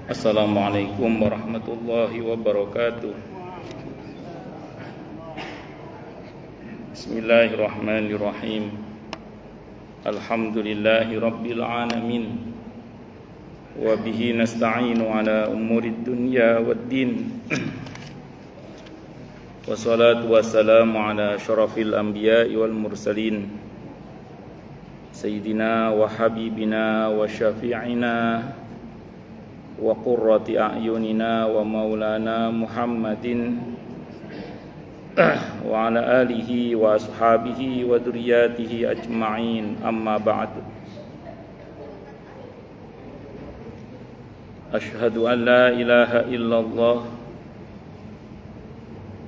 Assalamualaikum warahmatullahi wabarakatuh. Bismillahirrahmanirrahim. Alhamdulillahi rabbil alamin. Wa bihi nasta'inu ala umurid dunya waddin. Wassalatu wassalamu ala syarafil anbiya'i wal mursalin, Sayyidina wa habibina wa syafi'ina wa qurrati a'yunina wa maulana Muhammadin wa ala alihi wa ashabihi wa dzurriyyatihi ajma'in, amma ba'du. Asyhadu an la ilaha illallah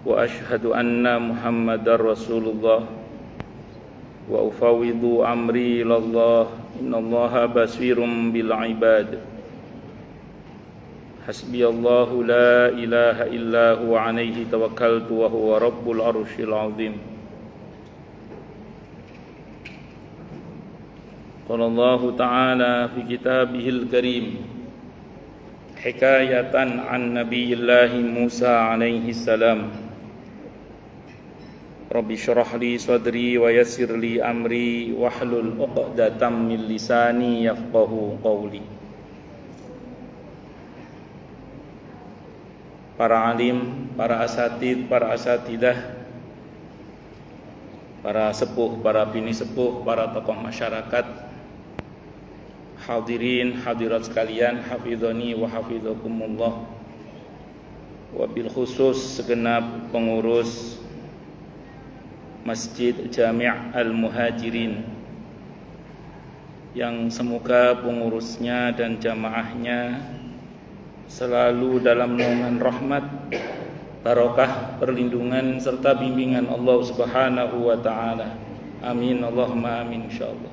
wa asyhadu anna Muhammadar Rasulullah wa ufawwidu amri ilallah, innallaha basirum bil ibad. Hasbiyallahu la ilaha illa huwa alaihi tawakkaltu wa huwa rabbul arsyil azim. Qala Allah ta'ala fi kitabihil karim hikayatan an nabiyillahi Musa alaihi salam. Rabbi syrah li sadri wa yassir li amri wahlul 'uqdatam min lisani yafqahu qawli. Para alim, para asatid, para asatidah, para sepuh, para bini sepuh, para tokoh masyarakat, hadirin, hadirat sekalian, hafidhani wa hafidhakumullah. Wabil khusus segenap pengurus Masjid Jami' Al-Muhajirin, yang semoga pengurusnya dan jamaahnya selalu dalam naungan rahmat, barokah, perlindungan serta bimbingan Allah Subhanahu wa taala. Amin Allahumma amin insyaallah.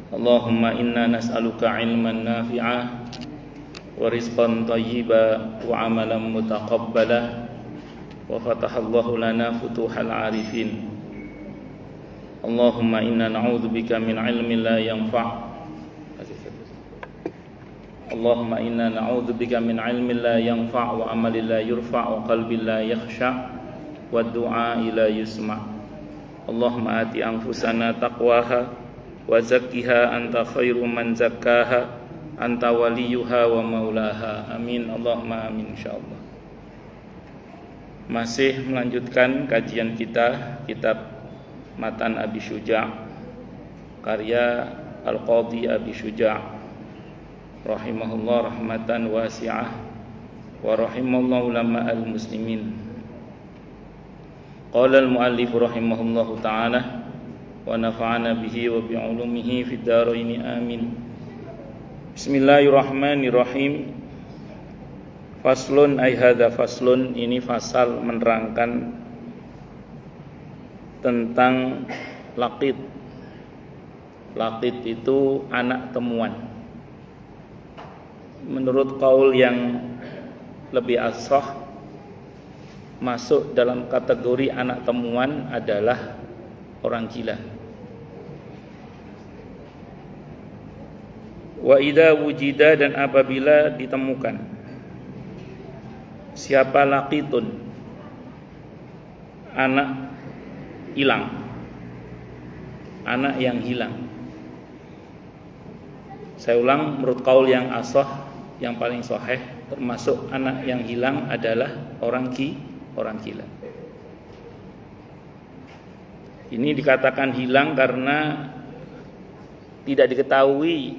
Allahumma inna nas'aluka ilman nafi'a wa rizqan thayyiba wa amalan mutaqabbala wa fatahallahu lana futuhal arifin. Allahumma inna na'udzubika min ilmin la yanfa'. Allahumma inna na'udzubika min ilmin la yanfa' wa amalin la yurfa' wa qalbin la yakhsha' wa du'a la yusma'. Allahumma ati anfusana taqwaha wa zakkiha anta khairu man zakkaha anta waliyuha wa maulaha. Amin Allahumma amin insyaallah. Masih melanjutkan kajian kita kitab Matan Abi Syuja', karya Al-Qadhi Abi Syuja' rahimahullah rahmatan wasi'ah wa rahimallahu ulama al-muslimin. Qala al-muallif rahimahullahu ta'ala wa nafa'ana bihi wa bi'ulumihi fid dharain amin. Bismillahirrahmanirrahim. Faslun ay hadza faslun, ini fasal menerangkan tentang laqit. Laqit itu anak temuan. Menurut qaul yang lebih ashah, masuk dalam kategori anak temuan adalah orang gila. Wa idza wujida, dan apabila ditemukan. Siapa laqitun? Anak hilang, anak yang hilang. Saya ulang, menurut qaul yang ashah, yang paling sahih, termasuk anak yang hilang adalah orang gila. Ini dikatakan hilang karena tidak diketahui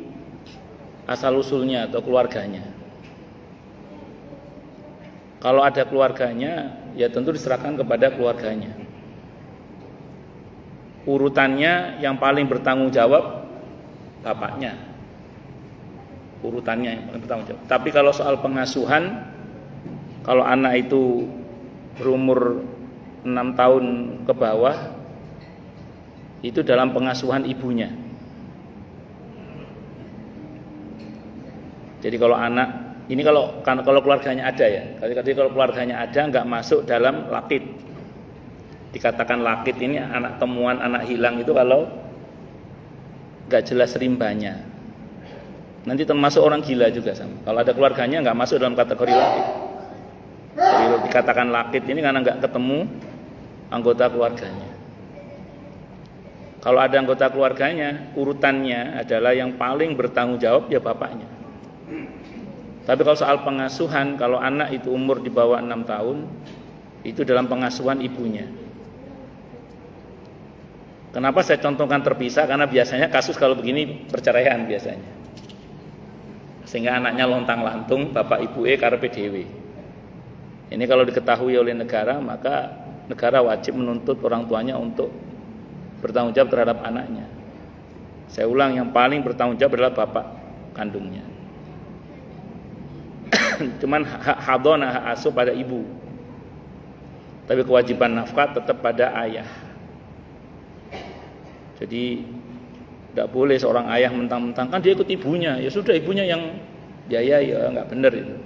asal usulnya atau keluarganya. Kalau ada keluarganya, ya tentu diserahkan kepada keluarganya. Urutannya yang paling bertanggung jawab bapaknya. Urutannya yang paling bertanggung jawab. Tapi kalau soal pengasuhan, kalau anak itu berumur 6 tahun ke bawah, itu dalam pengasuhan ibunya. Jadi kalau anak ini kalau keluarganya ada ya. Jadi kalau keluarganya ada enggak masuk dalam laqit. Dikatakan laqit ini anak temuan, anak hilang itu kalau nggak jelas rimbanya. Nanti termasuk orang gila juga sama. Kalau ada keluarganya nggak masuk dalam kategori lakit. Jadi dikatakan lakit ini karena nggak ketemu anggota keluarganya. Kalau ada anggota keluarganya, urutannya adalah yang paling bertanggung jawab ya bapaknya. Tapi kalau soal pengasuhan, kalau anak itu umur di bawah 6 tahun, itu dalam pengasuhan ibunya. Kenapa saya contohkan terpisah? Karena biasanya kasus kalau begini perceraian biasanya. Sehingga anaknya lontang-lantung, bapak ibu karepe dhewe. Ini kalau diketahui oleh negara, maka negara wajib menuntut orang tuanya untuk bertanggung jawab terhadap anaknya. Saya ulang, yang paling bertanggung jawab adalah bapak kandungnya. Cuman hak hadonah, hak asuh pada ibu. Tapi kewajiban nafkah tetap pada ayah. Jadi tidak boleh seorang ayah mentang-mentang kan dia ikut ibunya, ya sudah ibunya yang biaya, ya nggak benar itu.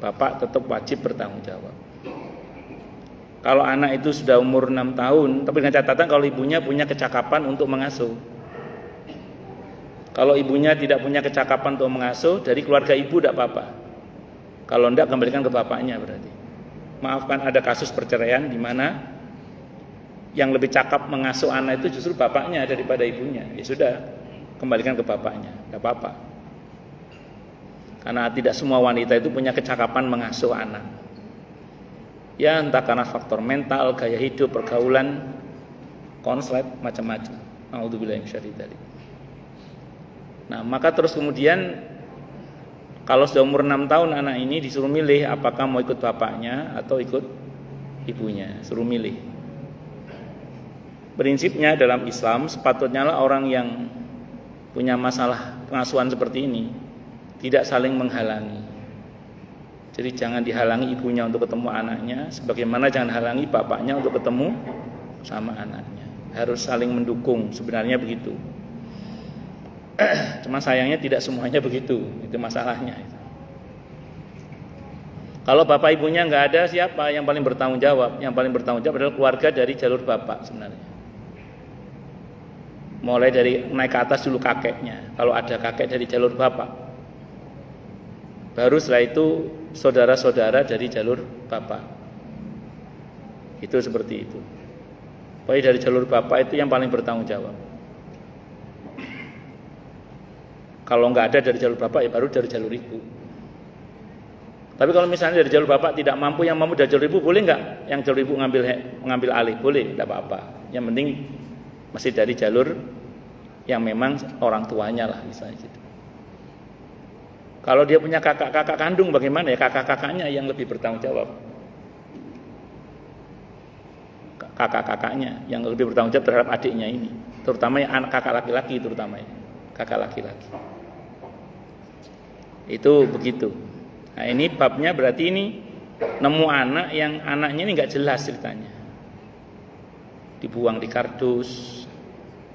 Bapak tetap wajib bertanggung jawab. Kalau anak itu sudah umur 6 tahun, tapi dengan catatan kalau ibunya punya kecakapan untuk mengasuh. Kalau ibunya tidak punya kecakapan untuk mengasuh, dari keluarga ibu tidak apa-apa. Kalau tidak, kembalikan ke bapaknya berarti. Maafkan, ada kasus perceraian di mana yang lebih cakap mengasuh anak itu justru bapaknya daripada ibunya. Ya sudah, kembalikan ke bapaknya, tidak apa-apa. Karena tidak semua wanita itu punya kecakapan mengasuh anak. Ya entah karena faktor mental, gaya hidup, pergaulan, konslet, macam-macam. A'udzubillahi minasyaitonir rajim. Nah, maka terus kemudian kalau sudah umur 6 tahun anak ini disuruh milih apakah mau ikut bapaknya atau ikut ibunya, suruh milih. Prinsipnya dalam Islam sepatutnya lah orang yang punya masalah pengasuhan seperti ini tidak saling menghalangi. Jadi jangan dihalangi ibunya untuk ketemu anaknya, sebagaimana jangan halangi bapaknya untuk ketemu sama anaknya. Harus saling mendukung, sebenarnya begitu. Cuma sayangnya tidak semuanya begitu, itu masalahnya. Kalau bapak ibunya nggak ada, siapa yang paling bertanggung jawab? Yang paling bertanggung jawab adalah keluarga dari jalur bapak sebenarnya. Mulai dari naik ke atas dulu kakeknya, kalau ada kakek dari jalur bapak. Baru setelah itu saudara-saudara dari jalur bapak. Itu seperti itu. Pokoknya dari jalur bapak itu yang paling bertanggung jawab. Kalau nggak ada dari jalur bapak, ya baru dari jalur ibu. Tapi kalau misalnya dari jalur bapak tidak mampu, yang mampu dari jalur ibu, boleh nggak? Yang jalur ibu mengambil alih, boleh, tidak apa-apa. Yang penting masih dari jalur yang memang orang tuanya lah, misalnya gitu. Kalau dia punya kakak-kakak kandung, bagaimana ya? Kakak-kakaknya yang lebih bertanggung jawab. Kakak-kakaknya yang lebih bertanggung jawab terhadap adiknya ini, terutama yang anak kakak laki-laki, terutama ya. Kakak laki-laki. Itu begitu. Nah ini babnya berarti ini nemu anak yang anaknya ini nggak jelas ceritanya. Dibuang di kardus,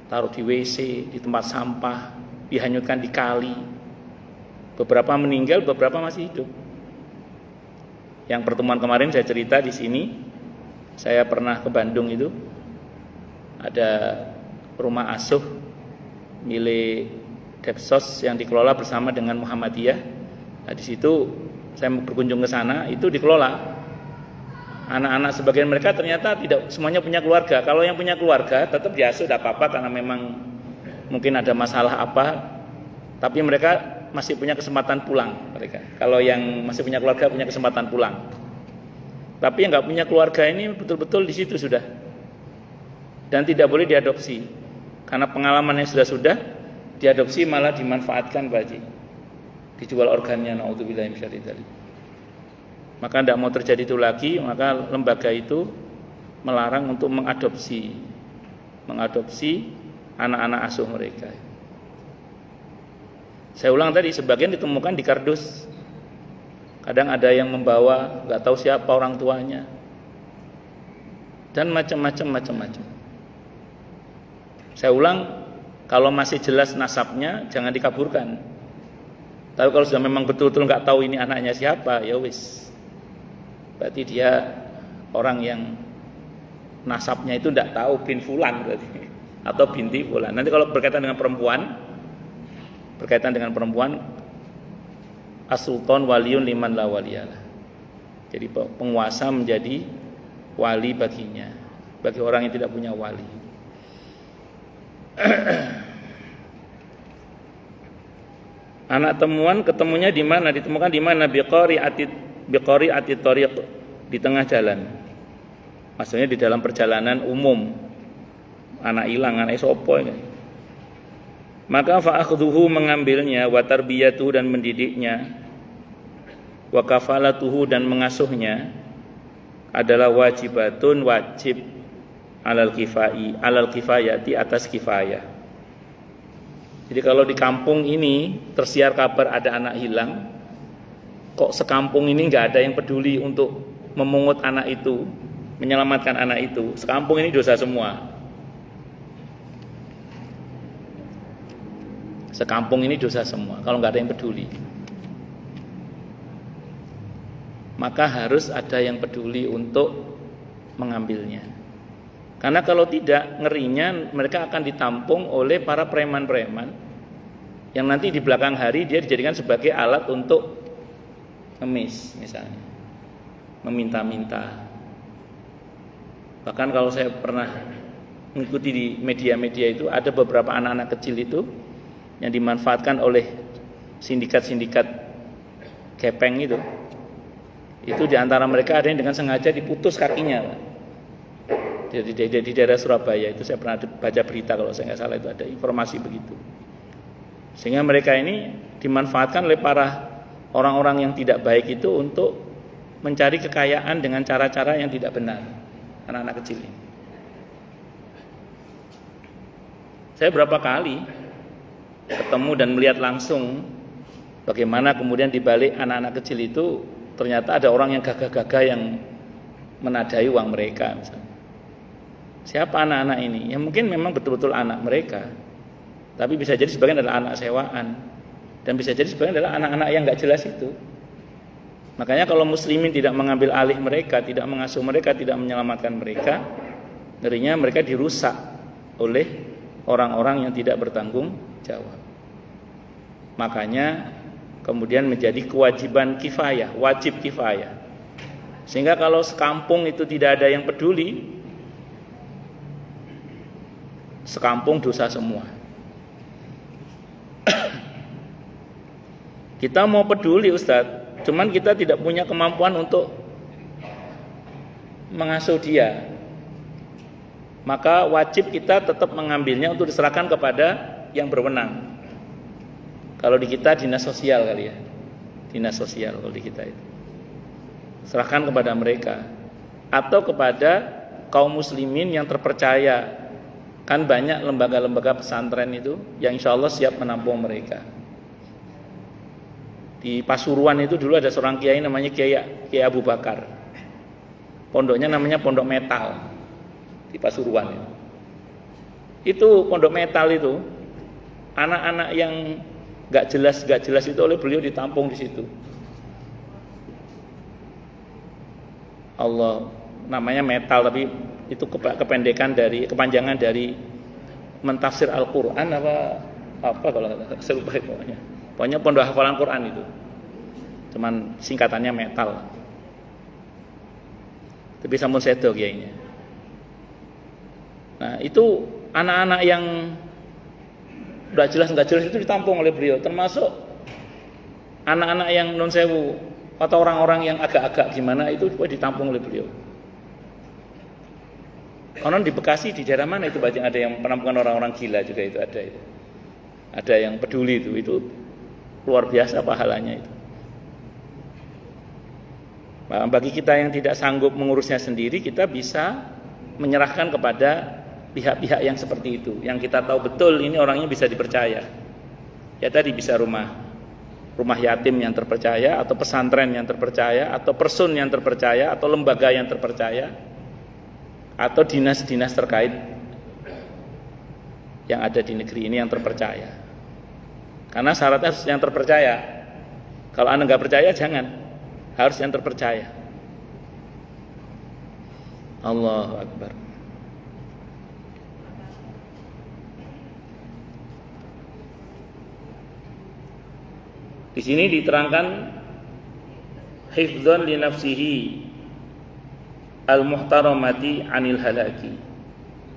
taruh di WC, di tempat sampah, dihanyutkan di kali. Beberapa meninggal, beberapa masih hidup. Yang pertemuan kemarin saya cerita di sini, saya pernah ke Bandung itu, ada rumah asuh milik Depsos yang dikelola bersama dengan Muhammadiyah. Nah, di situ saya berkunjung ke sana, itu dikelola. Anak-anak sebagian mereka ternyata tidak semuanya punya keluarga. Kalau yang punya keluarga tetap diasuh, tidak apa-apa karena memang mungkin ada masalah apa. Tapi mereka masih punya kesempatan pulang mereka. Kalau yang masih punya keluarga punya kesempatan pulang. Tapi yang nggak punya keluarga ini betul-betul di situ sudah. Dan tidak boleh diadopsi. Karena pengalaman yang sudah diadopsi malah dimanfaatkan baji, dijual organnya, naudzubillahi minasyaitonir rajim. Maka tidak mau terjadi itu lagi, maka lembaga itu melarang untuk mengadopsi anak-anak asuh mereka. Saya ulang tadi, sebagian ditemukan di kardus. Kadang ada yang membawa, nggak tahu siapa orang tuanya, dan macam-macam. Saya ulang, kalau masih jelas nasabnya jangan dikaburkan. Tapi kalau sudah memang betul-betul nggak tahu ini anaknya siapa, ya wis. Berarti dia orang yang nasabnya itu tidak tahu bin fulan berarti. atau binti fulan. Nanti kalau berkaitan dengan perempuan as-sultan waliyun liman la waliyalah. Jadi penguasa menjadi wali baginya, bagi orang yang tidak punya wali. Anak temuan ketemunya di mana? Ditemukan di mana? Biqari'ati thariq, di tengah jalan. Maksudnya di dalam perjalanan umum. Anak hilang, anak sopo ini. Maka fa'akhduhu, mengambilnya, wa tarbiyatuhu, dan mendidiknya, wa kafalatuhu, dan mengasuhnya, adalah wajibatun, wajib, alal kifayati, atas kifayah. Jadi kalau di kampung ini tersiar kabar ada anak hilang, kok sekampung ini nggak ada yang peduli untuk memungut anak itu, menyelamatkan anak itu, sekampung ini dosa semua. Sekampung ini dosa semua kalau nggak ada yang peduli. Maka harus ada yang peduli untuk mengambilnya. Karena kalau tidak, ngerinya mereka akan ditampung oleh para preman-preman yang nanti di belakang hari dia dijadikan sebagai alat untuk ngemis misalnya, meminta-minta. Bahkan kalau saya pernah mengikuti di media-media itu, ada beberapa anak-anak kecil itu yang dimanfaatkan oleh sindikat-sindikat gepeng itu diantara mereka ada yang dengan sengaja diputus kakinya, Pak. Di daerah Surabaya itu saya pernah baca berita, kalau saya nggak salah itu ada informasi begitu. Sehingga mereka ini dimanfaatkan oleh para orang-orang yang tidak baik itu untuk mencari kekayaan dengan cara-cara yang tidak benar, anak-anak kecil ini. Saya berapa kali ketemu dan melihat langsung bagaimana kemudian di balik anak-anak kecil itu ternyata ada orang yang gagah-gagah yang menadai uang mereka misalnya. Siapa anak-anak ini? Ya mungkin memang betul-betul anak mereka, tapi bisa jadi sebagian adalah anak sewaan, dan bisa jadi sebagian adalah anak-anak yang nggak jelas itu. Makanya kalau muslimin tidak mengambil alih mereka, tidak mengasuh mereka, tidak menyelamatkan mereka, ngerinya mereka dirusak oleh orang-orang yang tidak bertanggung jawab. Makanya kemudian menjadi kewajiban kifayah, wajib kifayah. Sehingga kalau sekampung itu tidak ada yang peduli, sekampung dosa semua. Kita mau peduli Ustadz, cuman kita tidak punya kemampuan untuk mengasuh dia. Maka wajib kita tetap mengambilnya untuk diserahkan kepada yang berwenang. Kalau di kita dinas sosial kali ya, dinas sosial kalau di kita itu. Serahkan kepada mereka atau kepada kaum muslimin yang terpercaya. Kan banyak lembaga-lembaga pesantren itu yang insya Allah siap menampung mereka. Di Pasuruan itu dulu ada seorang kiai namanya Kiai Abu Bakar. Pondoknya namanya Pondok Metal di Pasuruan itu. Itu pondok metal itu, anak-anak yang gak jelas itu oleh beliau ditampung di situ. Allah, namanya metal tapi itu kepanjangan dari mentafsir Al-Qur'an apa kalau saya lupa pokoknya. Pokoknya pondok hafalan Quran itu. Cuman singkatannya metal. Tapi sampun sedo kayaknya. Nah, itu anak-anak yang udah enggak jelas itu ditampung oleh beliau, termasuk anak-anak yang non sewu atau orang-orang yang agak-agak gimana itu ditampung oleh beliau. Konon di Bekasi di daerah mana itu banyak ada yang penampungan orang-orang gila juga itu ada itu. Ada yang peduli itu luar biasa pahalanya itu. Nah, bagi kita yang tidak sanggup mengurusnya sendiri, kita bisa menyerahkan kepada pihak-pihak yang seperti itu, yang kita tahu betul ini orangnya bisa dipercaya. Ya tadi bisa rumah yatim yang terpercaya, atau pesantren yang terpercaya, atau persun yang terpercaya, atau lembaga yang terpercaya, atau dinas-dinas terkait yang ada di negeri ini yang terpercaya. Karena syaratnya harus yang terpercaya. Kalau Anda nggak percaya jangan, harus yang terpercaya. Allahu Akbar. Di sini diterangkan hifdzan li nafsihi al-muhtaramati anil halaki.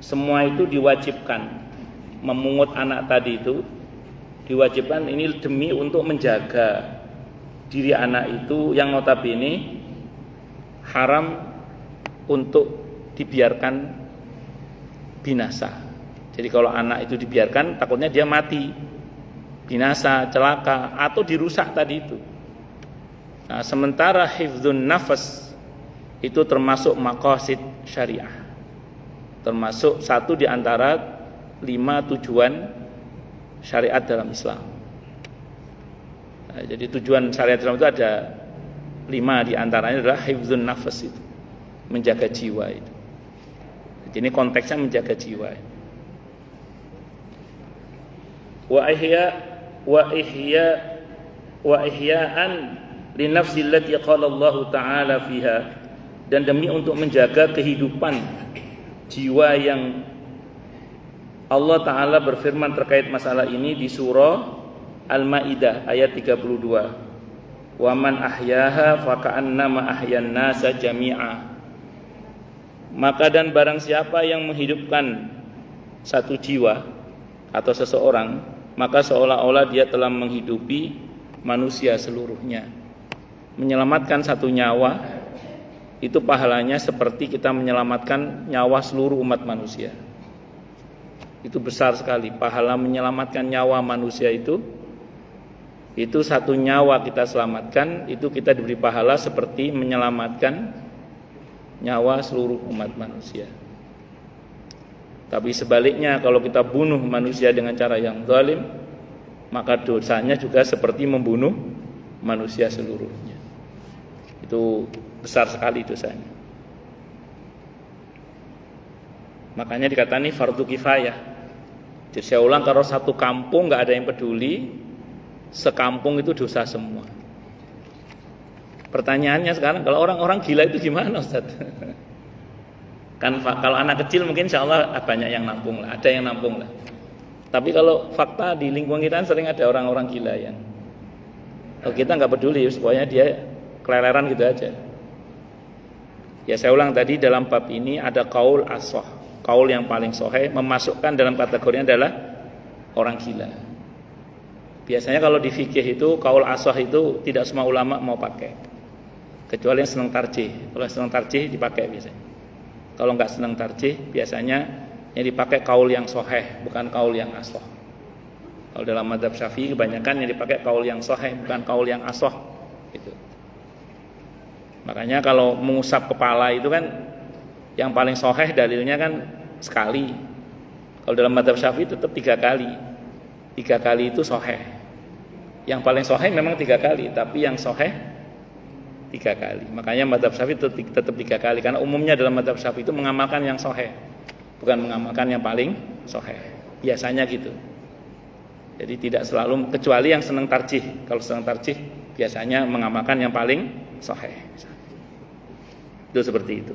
Semua itu diwajibkan, memungut anak tadi itu diwajibkan ini demi untuk menjaga diri anak itu yang notabene haram untuk dibiarkan binasa. Jadi kalau anak itu dibiarkan takutnya dia mati, binasa, celaka atau dirusak tadi itu. Nah, sementara hifdzun nafas itu termasuk maqasid syariah. Termasuk satu di antara 5 tujuan syariat dalam Islam. Nah, jadi tujuan syariat Islam itu ada 5 di antaranya adalah hifdzun nafas itu, menjaga jiwa itu. Jadi ini konteksnya menjaga jiwa. Wa ihya'an li nafsi allati qala Allah taala fiha, dan demi untuk menjaga kehidupan jiwa yang Allah taala berfirman terkait masalah ini di surah Al-Maidah ayat 32. Wa man ahyaha faka'annama ahyan nasa jami'a. Maka dan barang siapa yang menghidupkan satu jiwa atau seseorang, maka seolah-olah dia telah menghidupi manusia seluruhnya. Menyelamatkan satu nyawa itu pahalanya seperti kita menyelamatkan nyawa seluruh umat manusia. Itu besar sekali pahala menyelamatkan nyawa manusia itu satu nyawa kita selamatkan, itu kita diberi pahala seperti menyelamatkan nyawa seluruh umat manusia. Tapi sebaliknya kalau kita bunuh manusia dengan cara yang zalim, maka dosanya juga seperti membunuh manusia seluruhnya. Itu besar sekali dosanya. Makanya dikatakan ini fardu kifayah. Jadi saya ulang, kalau satu kampung nggak ada yang peduli, sekampung itu dosa semua. Pertanyaannya sekarang, kalau orang-orang gila itu gimana, Ustaz? Kan kalau anak kecil mungkin insya Allah banyak yang nampung lah, ada yang nampung lah. Tapi kalau fakta di lingkungan kita sering ada orang-orang gila yang kita nggak peduli, pokoknya dia keleleran gitu aja. Ya saya ulang tadi, dalam bab ini ada qaul as-shah, qaul yang paling sahih, memasukkan dalam kategorinya adalah orang gila. Biasanya kalau di fikih itu qaul as-shah itu tidak semua ulama mau pakai, kecuali yang senang tarjih. Kalau senang tarjih dipakai biasanya. Kalau nggak senang tarjih, biasanya yang dipakai qaul yang sahih, bukan qaul yang as-shah. Kalau dalam mazhab Syafi'i kebanyakan yang dipakai qaul yang sahih, bukan qaul yang as-shah. Gitu. Makanya kalau mengusap kepala itu kan yang paling sahih dalilnya kan sekali. Kalau dalam mazhab Syafi'i tetap 3 kali. 3 kali itu sahih. Yang paling sahih memang 3 kali, tapi yang sahih 3 kali. Makanya mazhab Syafi'i tetap 3 kali, karena umumnya dalam mazhab Syafi'i itu mengamalkan yang sahih, bukan mengamalkan yang paling sahih. Biasanya gitu. Jadi tidak selalu, kecuali yang senang tarjih. Kalau senang tarjih biasanya mengamalkan yang paling sahih. Itu seperti itu.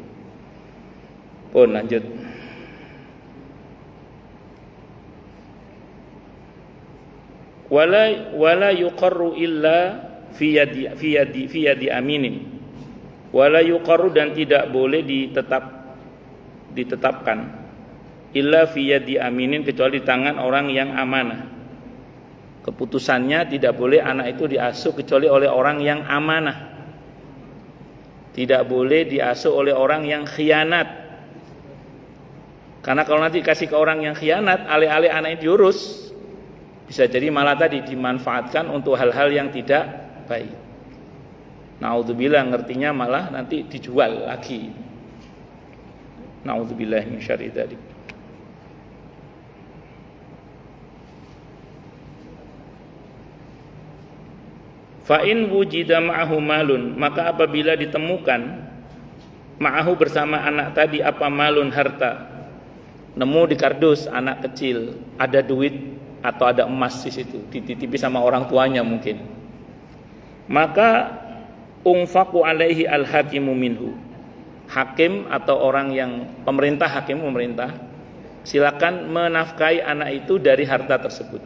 Pun lanjut. Wala yuqarru illa fi yadi aminin. Wala yuqarru, dan tidak boleh ditetapkan illa fi yadi aminin, kecuali di tangan orang yang amanah. Keputusannya tidak boleh anak itu diasuh kecuali oleh orang yang amanah. Tidak boleh diasuh oleh orang yang khianat. Karena kalau nanti kasih ke orang yang khianat, alih-alih anaknya diurus, bisa jadi malah tadi dimanfaatkan untuk hal-hal yang tidak baik. Naudzubillah, ngertinya malah nanti dijual lagi. Naudzubillah min syarri dzalik. Fa in wujida ma'ahu malun, maka apabila ditemukan ma'ahu bersama anak tadi apa malun, harta. Nemu di kardus anak kecil ada duit atau ada emas di situ, dititipi sama orang tuanya mungkin. Maka unfaqu alaihi al-hakimu minhu. Hakim atau orang yang pemerintah, hakim pemerintah, silakan menafkahi anak itu dari harta tersebut.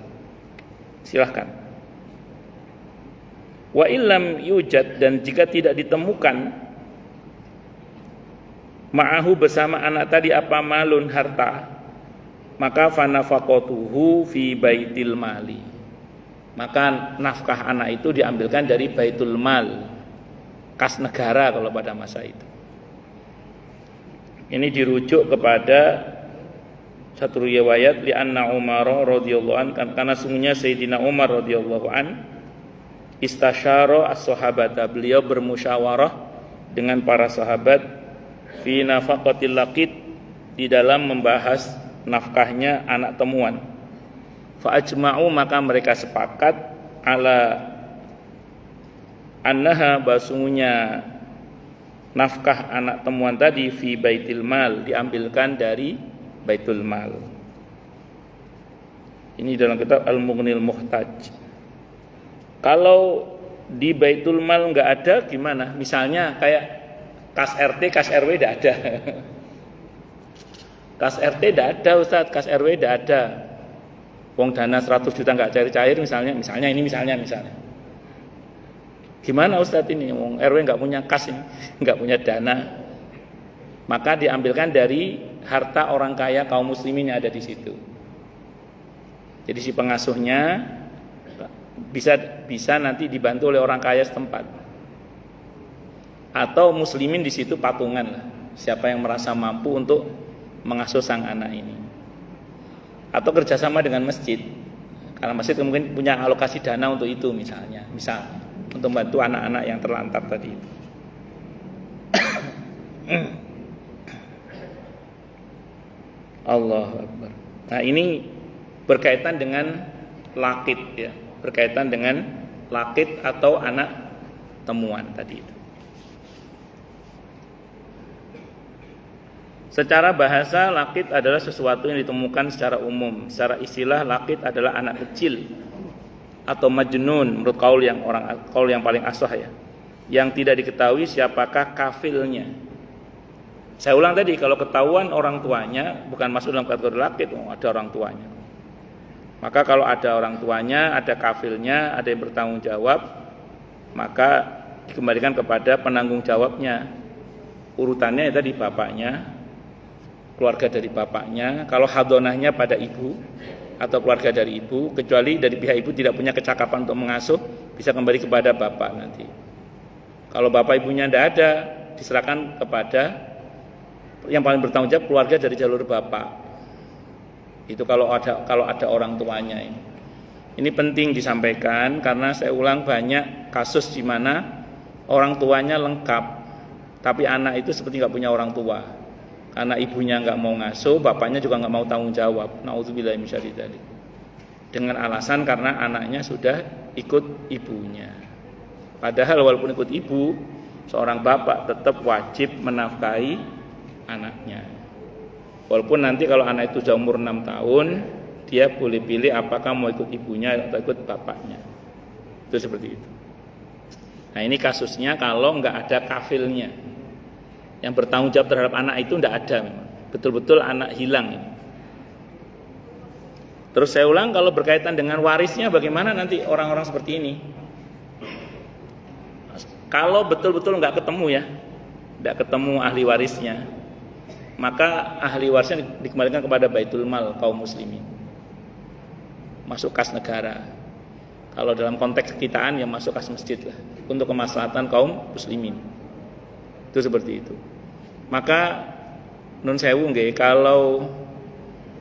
Silakan. Wa illam yujad, dan jika tidak ditemukan ma'ahu bersama anak tadi apa malun harta, maka fanafaqatuhu fi baitil mali, maka nafkah anak itu diambilkan dari baitul mal, kas negara kalau pada masa itu. Ini dirujuk kepada satu riwayat li anna Umar radhiyallahu an, karena sungguhnya Sayyidina Umar radhiyallahu an istasyara as-sahabata, beliau bermusyawarah dengan para sahabat fi nafaqatil laqit, di dalam membahas nafkahnya anak temuan. Fa ajma'u, maka mereka sepakat ala annaha, basungnya nafkah anak temuan tadi fi baitil mal, diambilkan dari baitul mal. Ini dalam kitab Al-Mughnil Muhtaj. Kalau di baitul mal enggak ada gimana? Misalnya kayak kas RT, kas RW enggak ada. Kas RT enggak ada Ustaz, kas RW enggak ada. Wong dana 100 juta enggak cair-cair misalnya. Gimana Ustaz ini? Wong RW enggak punya kas ini, enggak punya dana. Maka diambilkan dari harta orang kaya kaum muslimin yang ada di situ. Jadi si pengasuhnya bisa nanti dibantu oleh orang kaya setempat, atau muslimin di situ patungan lah, siapa yang merasa mampu untuk mengasuh sang anak ini, atau kerjasama dengan masjid, karena masjid mungkin punya alokasi dana untuk itu misalnya untuk membantu anak-anak yang terlantar tadi itu. Allahu Akbar. Nah, ini berkaitan dengan laqit ya, berkaitan dengan laqit atau anak temuan tadi itu. Secara bahasa laqit adalah sesuatu yang ditemukan secara umum. Secara istilah laqit adalah anak kecil atau majnun menurut kaul yang paling ashah ya, yang tidak diketahui siapakah kafilnya. Saya ulang tadi, kalau ketahuan orang tuanya bukan masuk dalam kategori laqit, ada orang tuanya. Maka kalau ada orang tuanya, ada kafilnya, ada yang bertanggung jawab, maka dikembalikan kepada penanggung jawabnya. Urutannya itu di bapaknya, keluarga dari bapaknya. Kalau hadonahnya pada ibu atau keluarga dari ibu, kecuali dari pihak ibu tidak punya kecakapan untuk mengasuh, bisa kembali kepada bapak nanti. Kalau bapak ibunya tidak ada, diserahkan kepada yang paling bertanggung jawab, keluarga dari jalur bapak. Itu kalau ada orang tuanya ini. Ini penting disampaikan karena saya ulang, banyak kasus di mana orang tuanya lengkap, tapi anak itu seperti nggak punya orang tua. Karena ibunya nggak mau ngasuh, bapaknya juga nggak mau tanggung jawab. Nauzubillahi min syarri dzalik. Dengan alasan karena anaknya sudah ikut ibunya. Padahal walaupun ikut ibu, seorang bapak tetap wajib menafkahi anaknya. Walaupun nanti kalau anak itu sudah umur 6 tahun, dia boleh pilih apakah mau ikut ibunya atau ikut bapaknya. Itu seperti itu. Nah, ini kasusnya kalau nggak ada kafilnya, yang bertanggung jawab terhadap anak itu nggak ada memang. Betul-betul anak hilang. Terus saya ulang, kalau berkaitan dengan warisnya bagaimana nanti orang-orang seperti ini? Kalau betul-betul nggak ketemu ya, nggak ketemu ahli warisnya, maka ahli warisnya dikembalikan kepada baitul mal kaum muslimin, masuk kas negara. Kalau dalam konteks kitaan ya masuk kas masjid lah, untuk kemaslahatan kaum muslimin. Itu seperti itu. Maka nun sewu nggih, kalau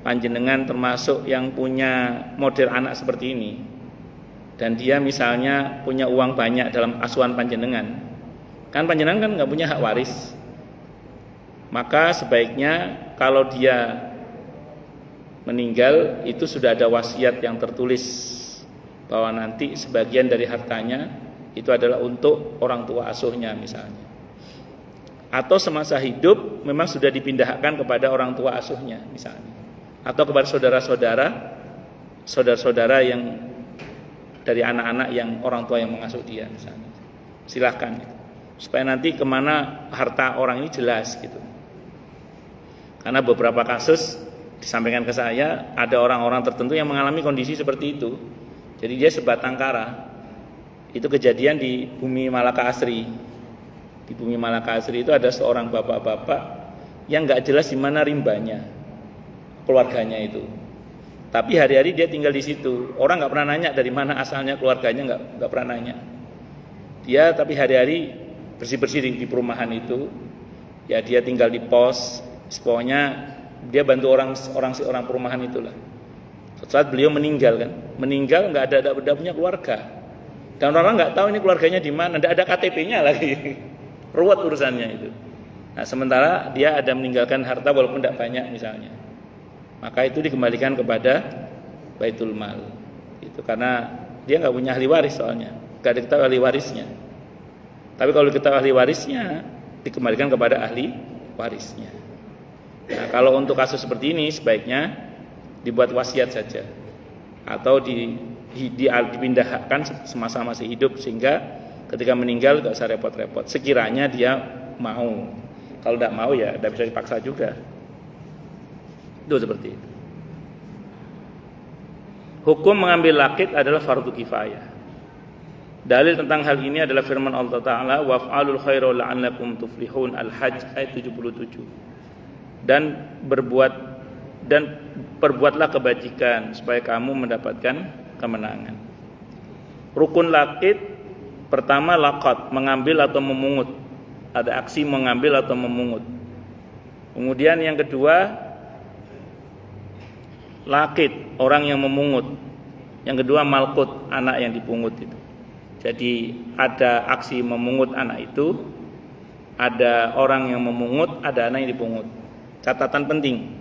panjenengan termasuk yang punya model anak seperti ini, dan dia misalnya punya uang banyak dalam asuhan panjenengan, kan panjenengan kan nggak punya hak waris. Maka sebaiknya kalau dia meninggal itu sudah ada wasiat yang tertulis bahwa nanti sebagian dari hartanya itu adalah untuk orang tua asuhnya misalnya. Atau semasa hidup memang sudah dipindahkan kepada orang tua asuhnya misalnya. Atau kepada saudara-saudara yang dari anak-anak yang orang tua yang mengasuh dia misalnya. Silahkan gitu. Supaya nanti kemana harta orang ini jelas gitu. Karena beberapa kasus disampaikan ke saya, ada orang-orang tertentu yang mengalami kondisi seperti itu. Jadi dia sebatang kara. Itu kejadian di bumi Malaka Asri. Di bumi Malaka Asri itu ada seorang bapak-bapak yang nggak jelas di mana rimbanya keluarganya itu. Tapi hari-hari dia tinggal di situ. Orang nggak pernah nanya dari mana asalnya keluarganya, nggak pernah nanya. Dia tapi hari-hari bersih-bersih di perumahan itu. Ya dia tinggal di pos. Pokoknya dia bantu orang perumahan itulah. Suatu saat beliau meninggal kan. Meninggal nggak ada punya keluarga. Dan orang nggak tahu ini keluarganya di mana, nggak ada KTP-nya lagi, ruwet urusannya itu. Nah sementara dia ada meninggalkan harta walaupun tidak banyak misalnya, maka itu dikembalikan kepada Baitul Mal. Itu karena dia nggak punya ahli waris soalnya, nggak diketahui ahli warisnya. Tapi kalau diketahui ahli warisnya, dikembalikan kepada ahli warisnya. Nah kalau untuk kasus seperti ini sebaiknya dibuat wasiat saja, atau dipindahkan semasa masih hidup sehingga ketika meninggal gak usah repot-repot sekiranya dia mau. Kalau tidak mau ya tidak bisa dipaksa juga. Itu seperti itu. Hukum mengambil lakit adalah fardu kifayah. Dalil tentang hal ini adalah firman Allah Ta'ala, waf'alul khairu la'annakum tuflihun, Al-Hajj ayat 77. Dan perbuatlah kebajikan supaya kamu mendapatkan kemenangan. Rukun lakit pertama laqat, mengambil atau memungut. Ada aksi mengambil atau memungut. Kemudian yang kedua lakit, orang yang memungut. Yang kedua malkut, anak yang dipungut itu. Jadi ada aksi memungut anak itu, ada orang yang memungut, ada anak yang dipungut. Catatan penting,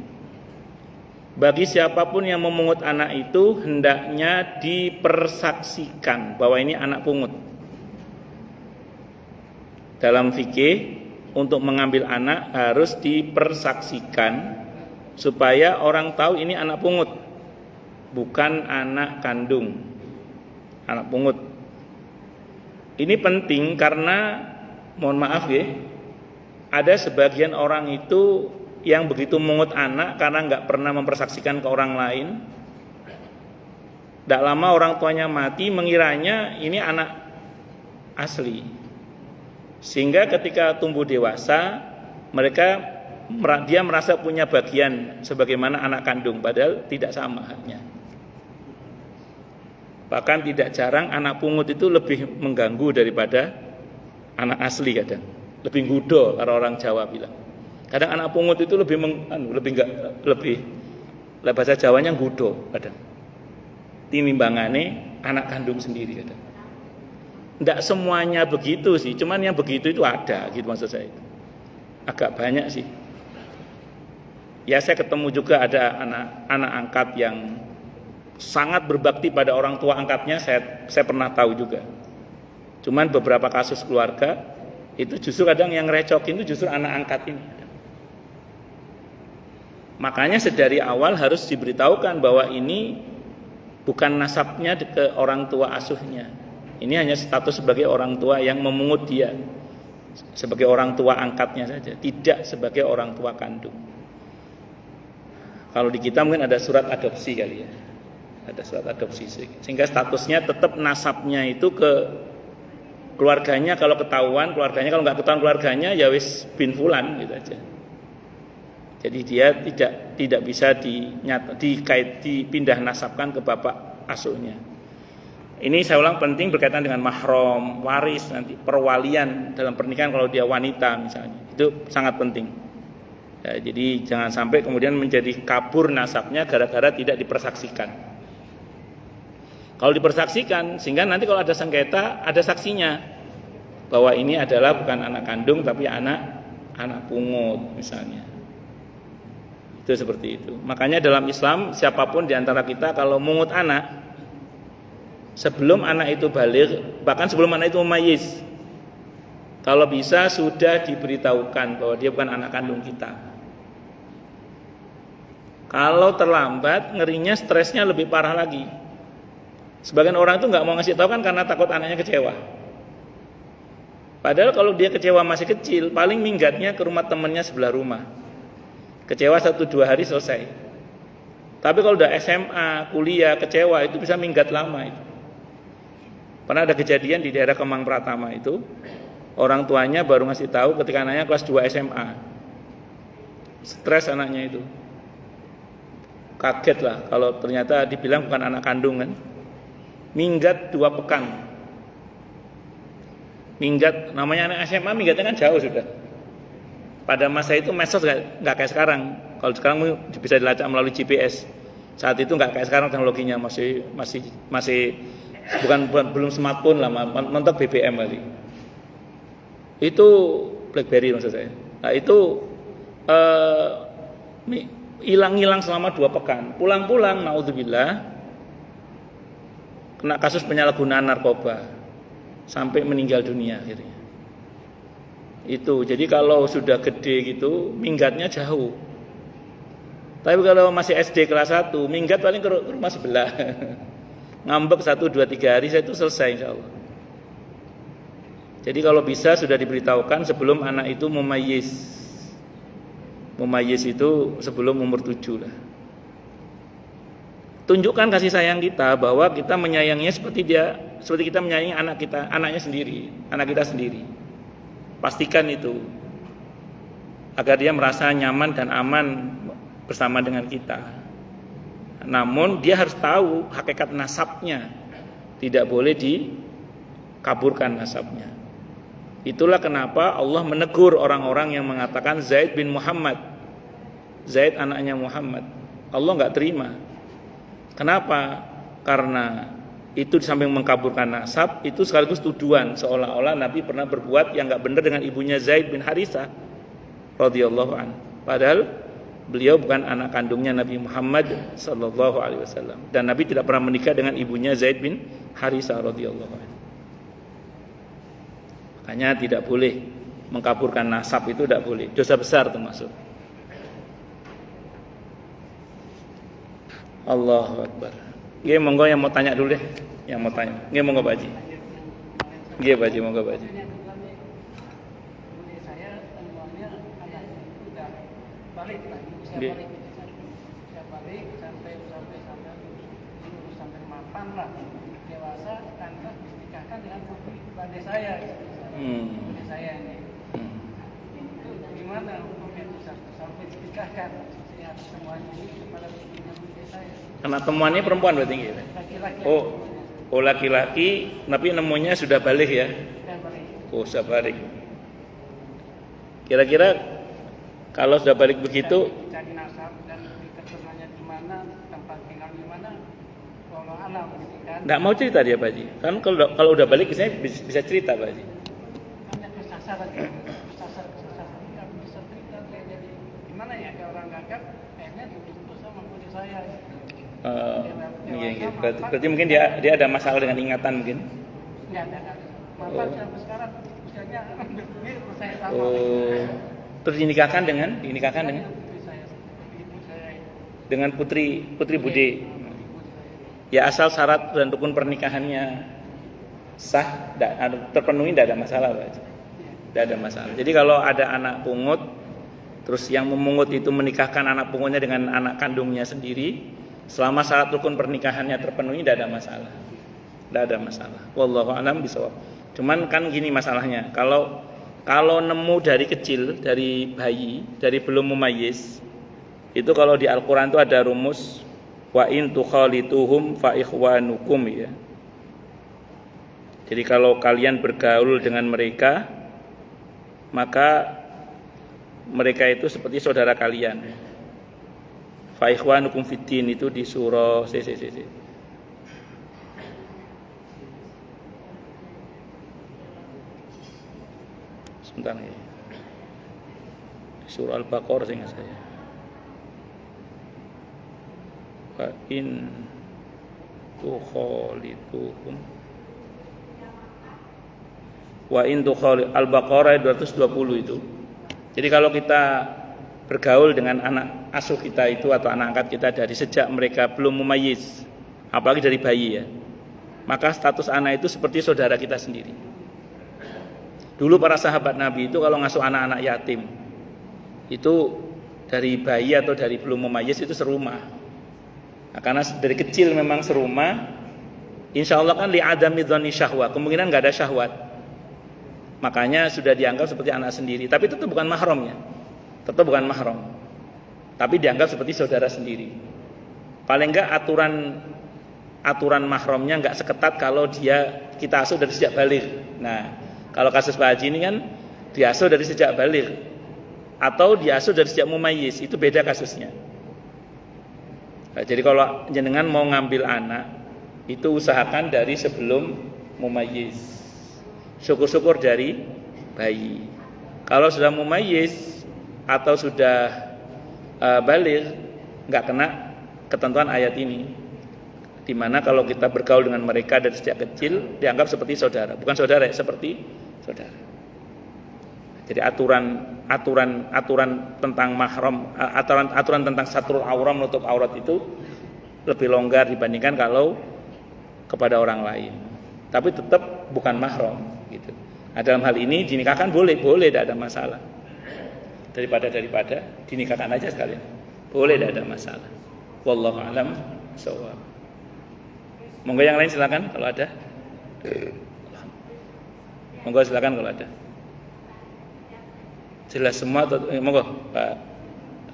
bagi siapapun yang memungut anak itu hendaknya dipersaksikan bahwa ini anak pungut. Dalam fikih untuk mengambil anak harus dipersaksikan supaya orang tahu ini anak pungut, bukan anak kandung, anak pungut. Ini penting karena mohon maaf ya, ada sebagian orang itu yang begitu memungut anak karena nggak pernah mempersaksikan ke orang lain. Tidak lama orang tuanya mati, mengiranya ini anak asli. Sehingga ketika tumbuh dewasa, dia merasa punya bagian sebagaimana anak kandung, padahal tidak sama haknya. Bahkan tidak jarang anak pungut itu lebih mengganggu daripada anak asli kadang. Lebih gudo kalau orang Jawa bilang. Kadang anak pungut itu lebih bahasa Jawanya gudo kadang. Tinimbangane anak kandung sendiri kadang. Tidak semuanya begitu sih, cuman yang begitu itu ada gitu maksud saya itu. Agak banyak sih. Ya saya ketemu juga ada anak angkat yang sangat berbakti pada orang tua angkatnya, saya pernah tahu juga. Cuman beberapa kasus keluarga itu justru kadang yang recokin itu justru anak angkat ini. Makanya sedari awal harus diberitahukan bahwa ini bukan nasabnya ke orang tua asuhnya. Ini hanya status sebagai orang tua yang memungut dia, sebagai orang tua angkatnya saja, tidak sebagai orang tua kandung. Kalau di kita mungkin ada surat adopsi kali ya, ada surat adopsi sehingga statusnya tetap nasabnya itu ke keluarganya. Kalau ketahuan keluarganya, kalau nggak ketahuan keluarganya ya wis bin fulan gitu aja. Jadi dia tidak bisa dipindah nasabkan ke bapak asuhnya. Ini saya ulang penting berkaitan dengan mahram, waris, nanti perwalian dalam pernikahan kalau dia wanita misalnya. Itu sangat penting. Ya, jadi jangan sampai kemudian menjadi kabur nasabnya gara-gara tidak dipersaksikan. Kalau dipersaksikan sehingga nanti kalau ada sengketa ada saksinya bahwa ini adalah bukan anak kandung tapi anak pungut misalnya. Itu seperti itu. Makanya dalam Islam siapapun di antara kita kalau mungut anak, sebelum anak itu baligh, bahkan sebelum anak itu mumayyiz, kalau bisa sudah diberitahukan bahwa dia bukan anak kandung kita. Kalau terlambat, ngerinya stresnya lebih parah lagi. Sebagian orang itu nggak mau ngasih tahu kan karena takut anaknya kecewa. Padahal kalau dia kecewa masih kecil, paling minggatnya ke rumah temannya sebelah rumah. Kecewa 1-2 hari selesai. Tapi kalau udah SMA, kuliah, kecewa itu bisa minggat lama itu. Pernah ada kejadian di daerah Kemang Pratama itu, orang tuanya baru ngasih tahu ketika anaknya kelas 2 SMA. Stres anaknya itu. Kaget lah kalau ternyata dibilang bukan anak kandung kan. Minggat 2 pekan. Minggat, namanya anak SMA minggatnya kan jauh sudah. Pada masa itu medsos nggak kayak sekarang. Kalau sekarang bisa dilacak melalui GPS. Saat itu nggak kayak sekarang, teknologinya masih belum smartphone lah, mentok BBM kali. Itu BlackBerry maksud saya. Nah itu hilang selama 2 pekan. Pulang-pulang, naudzubillah, kena kasus penyalahgunaan narkoba sampai meninggal dunia akhirnya. Itu jadi kalau sudah gede gitu minggatnya jauh. Tapi kalau masih SD kelas 1 minggat paling ke rumah sebelah. Ngambek 1, 2, 3 hari saya itu selesai insyaallah. Jadi kalau bisa sudah diberitahukan sebelum anak itu mumayyiz. Mumayyiz itu sebelum umur 7 lah. Tunjukkan kasih sayang kita bahwa kita menyayanginya seperti kita menyayangi anaknya sendiri, anak kita sendiri. Pastikan itu agar dia merasa nyaman dan aman bersama dengan kita. Namun dia harus tahu hakikat nasabnya. Tidak boleh dikaburkan nasabnya. Itulah kenapa Allah menegur orang-orang yang mengatakan Zaid bin Muhammad, Zaid anaknya Muhammad. Allah enggak terima. Kenapa? Karena itu di samping mengkaburkan nasab, itu sekaligus tuduhan seolah-olah Nabi pernah berbuat yang enggak benar dengan ibunya Zaid bin Harithah radhiyallahu an. Padahal beliau bukan anak kandungnya Nabi Muhammad sallallahu alaihi wasallam dan Nabi tidak pernah menikah dengan ibunya Zaid bin Harithah radhiyallahu anhu. Makanya tidak boleh mengkaburkan nasab, itu tidak boleh. Dosa besar termasuk. Allahu Akbar. Nggih monggo yang mau tanya dulu deh, yang mau tanya. Nggih monggo Pak Haji. Nggih Pak Haji, monggo Pak Haji. Balik sampai mapan lah dewasa tanpa dinikahkan dengan putri adik saya. Putri saya ini. Itu gimana hukumnya bisa sampai dinikahkan ya semuanya ini kepada putri saya? Karena temuannya perempuan berarti nggih. Laki-laki. Oh laki-laki tapi nemunya sudah balik ya? Oh sudah balik. Kira-kira kalau sudah balik begitu, cari nasab dan keturunannya di mana, tempat tinggal di mana, kalau alam gitu kan. Nggak mau cerita dia Pak Haji. Kan kalau udah balik biasanya bisa cerita Pak Haji. Hanya kesasar nggak bisa cerita jadi gimana ya kalau orang gagap, akhirnya itu sama putri saya. Iya. Berarti mungkin dia ada masalah dengan ingatan mungkin. Nggak ada. Maaf sampai sekarang usianya saya sama. Terus dinikahkan dengan putri Bude. Ya asal syarat dan rukun pernikahannya sah, terpenuhi, tidak ada masalah Pak. Tidak ada masalah. Jadi kalau ada anak pungut, terus yang memungut itu menikahkan anak pungutnya dengan anak kandungnya sendiri, selama syarat rukun pernikahannya terpenuhi, tidak ada masalah. Tidak ada masalah. Wallahu a'lam bishawab. Cuman kan gini masalahnya, kalau nemu dari kecil, dari bayi, dari belum mumayyiz, itu kalau di Al-Quran itu ada rumus wa in tukhalituhum fa ikhwanukum ya. Jadi kalau kalian bergaul dengan mereka, maka mereka itu seperti saudara kalian. Fa ikhwanukum fiddin itu di surah sebentar ya. Surah Al-Baqarah seingat saya. Wa in tukhalituhum wa in tukhali Al-Baqarah 220 itu. Jadi kalau kita bergaul dengan anak asuh kita itu atau anak angkat kita dari sejak mereka belum mumayyiz, apalagi dari bayi ya, maka status anak itu seperti saudara kita sendiri. Dulu para sahabat Nabi itu kalau ngasuh anak-anak yatim itu dari bayi atau dari belum mumayyiz itu serumah. Nah, karena dari kecil memang serumah, Insya Allah kan li'adami dzanni syahwat, kemungkinan nggak ada syahwat, makanya sudah dianggap seperti anak sendiri. Tapi itu bukan mahramnya, tetap bukan mahram, tapi dianggap seperti saudara sendiri. Paling nggak aturan mahramnya nggak seketat kalau kita asuh dari sejak baligh. Nah, kalau kasus Pak Haji ini kan diasuh dari sejak baligh atau diasuh dari sejak mumayyiz, itu beda kasusnya. Nah, jadi kalau jenengan mau ngambil anak, itu usahakan dari sebelum mumayyiz. Syukur-syukur dari bayi. Kalau sudah mumayyiz atau sudah baligh, nggak kena ketentuan ayat ini. Di mana kalau kita bergaul dengan mereka dari sejak kecil dianggap seperti saudara, bukan saudara, seperti saudara. Jadi aturan tentang mahram, aturan tentang satrul aurat, menutup aurat itu lebih longgar dibandingkan kalau kepada orang lain. Tapi tetap bukan mahram gitu. Nah, dalam hal ini dinikahkan boleh, tidak ada masalah. Daripada dinikahkan aja sekalian. Boleh, tidak ada masalah. Wallahu a'lam bishawab. Monggo yang lain silakan kalau ada. Monggo silakan kalau ada. Jelas semua atau monggo Pak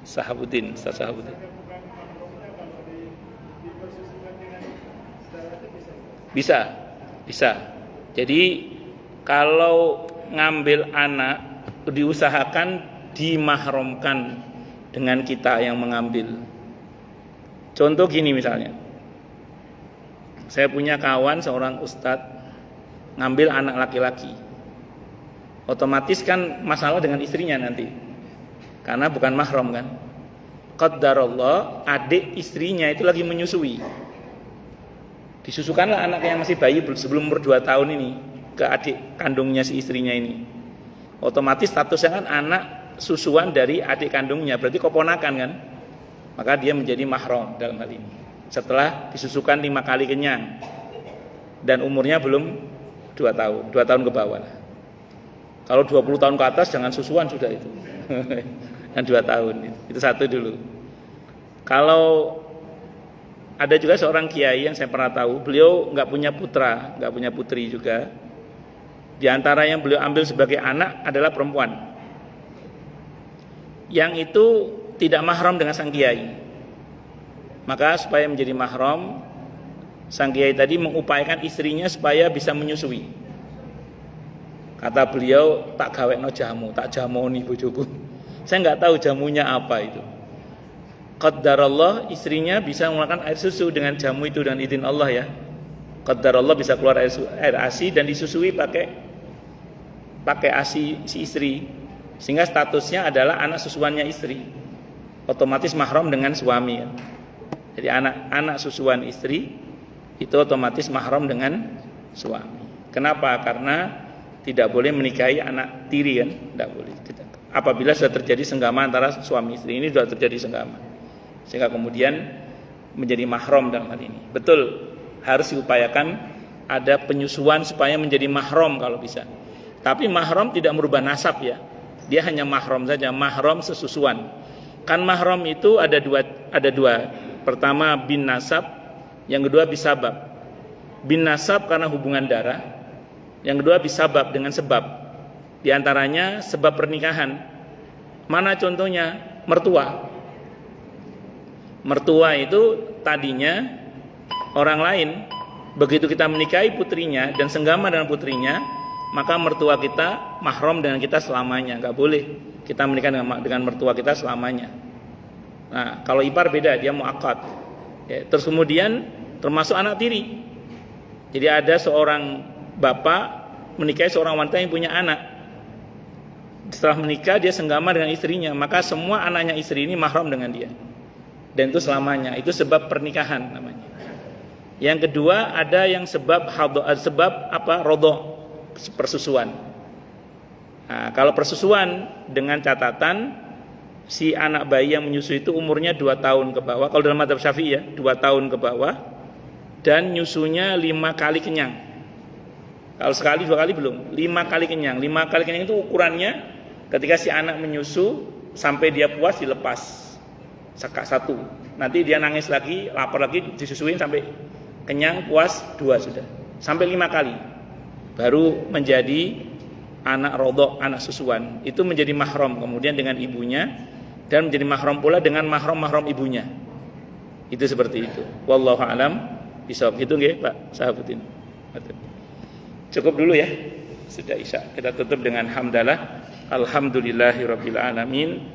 Sahabuddin, Ustaz Sahabuddin. Bisa. Jadi kalau ngambil anak diusahakan dimahramkan dengan kita yang mengambil. Contoh gini misalnya. Saya punya kawan seorang ustadz ngambil anak laki-laki. Otomatis kan masalah dengan istrinya nanti. Karena bukan mahram kan. Qaddarallah, adik istrinya itu lagi menyusui. Disusukanlah anak yang masih bayi sebelum umur 2 tahun ini ke adik kandungnya si istrinya ini. Otomatis statusnya kan anak susuan dari adik kandungnya, berarti keponakan kan. Maka dia menjadi mahram dalam hal ini. Setelah disusukan 5 kali kenyang dan umurnya belum 2 tahun, 2 tahun ke bawah. Kalau 20 tahun ke atas jangan susuan sudah itu. Yang 2 tahun itu satu dulu. Kalau ada juga seorang kiai yang saya pernah tahu, beliau nggak punya putra, nggak punya putri juga. Di antara yang beliau ambil sebagai anak adalah perempuan, yang itu tidak mahram dengan sang kiai. Maka supaya menjadi mahram, sang kiai tadi mengupayakan istrinya supaya bisa menyusui. Kata beliau, tak gawekno jamu, tak jamoni bojoku. Saya nggak tahu jamunya apa itu. Qaddarallah, istrinya bisa mengeluarkan air susu dengan jamu itu dengan izin Allah ya. Qaddarallah bisa keluar air ASI dan disusui pakai ASI si istri. Sehingga statusnya adalah anak susuannya istri. Otomatis mahram dengan suami ya. Jadi anak susuan istri itu otomatis mahram dengan suami. Kenapa? Karena tidak boleh menikahi anak tiri kan, tidak boleh. Apabila sudah terjadi senggama antara suami istri, ini sudah terjadi senggama, sehingga kemudian menjadi mahram dalam hal ini. Betul, harus diupayakan ada penyusuan supaya menjadi mahram kalau bisa. Tapi mahram tidak merubah nasab ya, dia hanya mahram saja, mahram sesusuan. Kan mahram itu ada dua. Pertama bin nasab, yang kedua bisabab. Bin nasab karena hubungan darah, yang kedua bisabab dengan sebab. Di antaranya sebab pernikahan. Mana contohnya? Mertua. Mertua itu tadinya orang lain. Begitu kita menikahi putrinya dan senggama dengan putrinya, maka mertua kita mahram dengan kita selamanya. Gak boleh kita menikah dengan mertua kita selamanya. Nah, kalau ipar beda, dia muakkad. Ya, terus kemudian termasuk anak tiri. Jadi ada seorang bapak menikahi seorang wanita yang punya anak. Setelah menikah dia senggama dengan istrinya, maka semua anaknya istri ini mahram dengan dia. Dan itu selamanya. Itu sebab pernikahan namanya. Yang kedua ada yang sebab rodho, persusuan. Nah, kalau persusuan dengan catatan si anak bayi yang menyusui itu umurnya 2 tahun ke bawah. Kalau dalam mazhab Syafi'i ya, 2 tahun ke bawah dan nyusunya 5 kali kenyang. Kalau sekali 2 kali belum, 5 kali kenyang. 5 kali kenyang itu ukurannya ketika si anak menyusu sampai dia puas dilepas. Satu. Nanti dia nangis lagi, lapar lagi, disusuin sampai kenyang, puas, 2 sudah. Sampai 5 kali. Baru menjadi anak rodok, anak susuan. Itu menjadi mahram kemudian dengan ibunya, dan menjadi mahram pula dengan mahram-mahram ibunya. Itu seperti itu. Wallahu a'lam bishawab. Gitu nggih, Pak Sahabuddin. Cukup dulu ya. Sudah Isya. Kita tutup dengan hamdalah. Alhamdulillahirabbil alamin.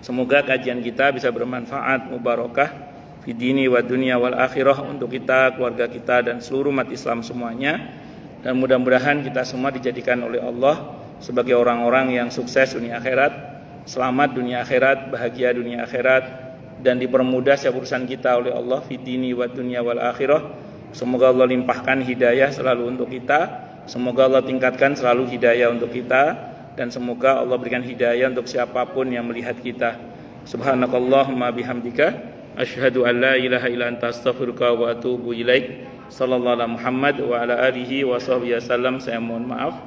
Semoga kajian kita bisa bermanfaat, mubarakah fi dini wa dunya wal akhirah untuk kita, keluarga kita dan seluruh umat Islam semuanya. Dan mudah-mudahan kita semua dijadikan oleh Allah sebagai orang-orang yang sukses dunia akhirat, selamat dunia akhirat, bahagia dunia akhirat, dan dipermudah setiap urusan kita oleh Allah fi dini wa dunya wal akhirah. Semoga Allah limpahkan hidayah selalu untuk kita. Semoga Allah tingkatkan selalu hidayah untuk kita. Dan semoga Allah berikan hidayah untuk siapapun yang melihat kita. Subhanakallahumma bihamdika asyhadu an la ilaha illa anta astaghfiruka wa atubu ilaik. Sallallahu alaihi Muhammad wa ala alihi wa sahbihi wasallam. Saya mohon maaf.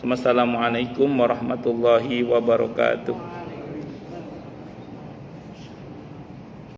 Wassalamualaikum warahmatullahi wabarakatuh.